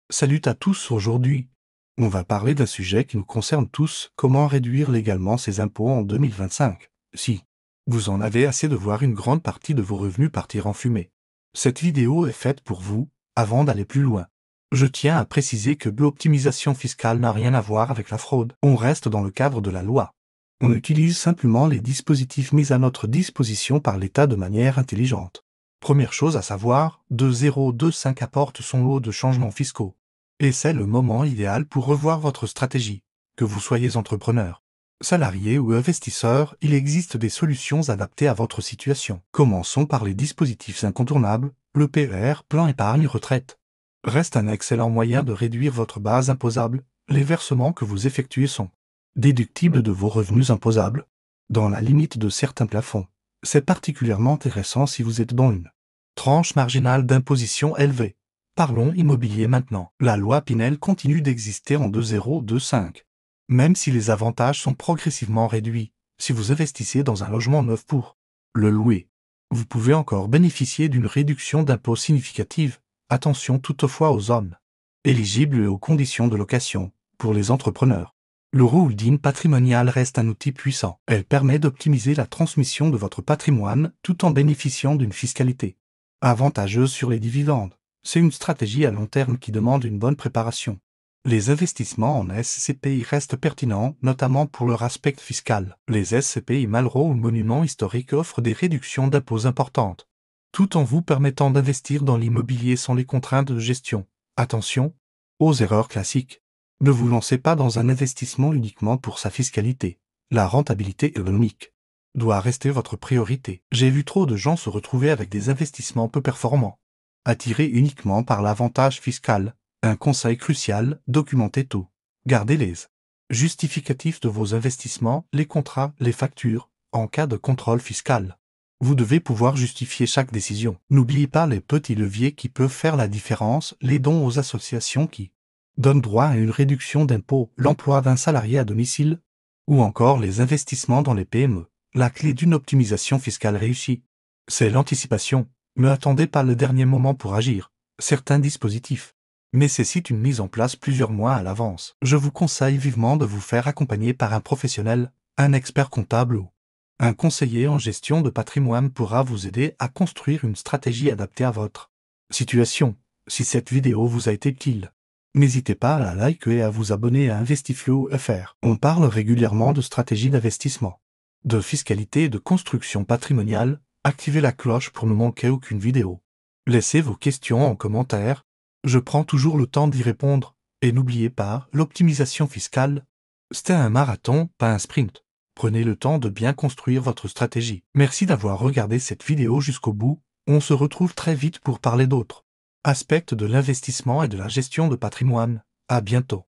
Salut à tous, aujourd'hui, on va parler d'un sujet qui nous concerne tous, comment réduire légalement ses impôts en 2025. Si vous en avez assez de voir une grande partie de vos revenus partir en fumée. Cette vidéo est faite pour vous, avant d'aller plus loin. Je tiens à préciser que l'optimisation fiscale n'a rien à voir avec la fraude. On reste dans le cadre de la loi. On utilise simplement les dispositifs mis à notre disposition par l'État de manière intelligente. Première chose à savoir, 2025 apporte son lot de changements fiscaux. Et c'est le moment idéal pour revoir votre stratégie. Que vous soyez entrepreneur, salarié ou investisseur, il existe des solutions adaptées à votre situation. Commençons par les dispositifs incontournables, le PER, plan épargne retraite. Reste un excellent moyen de réduire votre base imposable. Les versements que vous effectuez sont déductibles de vos revenus imposables, dans la limite de certains plafonds. C'est particulièrement intéressant si vous êtes dans une tranche marginale d'imposition élevée. Parlons immobilier maintenant. La loi Pinel continue d'exister en 2025. Même si les avantages sont progressivement réduits, si vous investissez dans un logement neuf pour le louer, vous pouvez encore bénéficier d'une réduction d'impôt significative. Attention toutefois aux zones éligibles et aux conditions de location. Pour les entrepreneurs, le holding patrimonial reste un outil puissant. Elle permet d'optimiser la transmission de votre patrimoine tout en bénéficiant d'une fiscalité avantageuse sur les dividendes. C'est une stratégie à long terme qui demande une bonne préparation. Les investissements en SCPI restent pertinents, notamment pour leur aspect fiscal. Les SCPI Malraux ou monuments historiques offrent des réductions d'impôts importantes, tout en vous permettant d'investir dans l'immobilier sans les contraintes de gestion. Attention aux erreurs classiques. Ne vous lancez pas dans un investissement uniquement pour sa fiscalité. La rentabilité économique doit rester votre priorité. J'ai vu trop de gens se retrouver avec des investissements peu performants, attirés uniquement par l'avantage fiscal. Un conseil crucial, documentez tout. Gardez les justificatifs de vos investissements, les contrats, les factures, en cas de contrôle fiscal. Vous devez pouvoir justifier chaque décision. N'oubliez pas les petits leviers qui peuvent faire la différence, les dons aux associations qui donnent droit à une réduction d'impôt, l'emploi d'un salarié à domicile, ou encore les investissements dans les PME. La clé d'une optimisation fiscale réussie, c'est l'anticipation. Ne attendez pas le dernier moment pour agir. Certains dispositifs nécessitent une mise en place plusieurs mois à l'avance. Je vous conseille vivement de vous faire accompagner par un professionnel, un expert comptable ou un conseiller en gestion de patrimoine pourra vous aider à construire une stratégie adaptée à votre situation. Si cette vidéo vous a été utile, n'hésitez pas à la liker et à vous abonner à Investiflow.fr. On parle régulièrement de stratégie d'investissement, de fiscalité et de construction patrimoniale. Activez la cloche pour ne manquer aucune vidéo. Laissez vos questions en commentaire. Je prends toujours le temps d'y répondre. Et n'oubliez pas, l'optimisation fiscale, c'est un marathon, pas un sprint. Prenez le temps de bien construire votre stratégie. Merci d'avoir regardé cette vidéo jusqu'au bout. On se retrouve très vite pour parler d'autres aspects de l'investissement et de la gestion de patrimoine. À bientôt.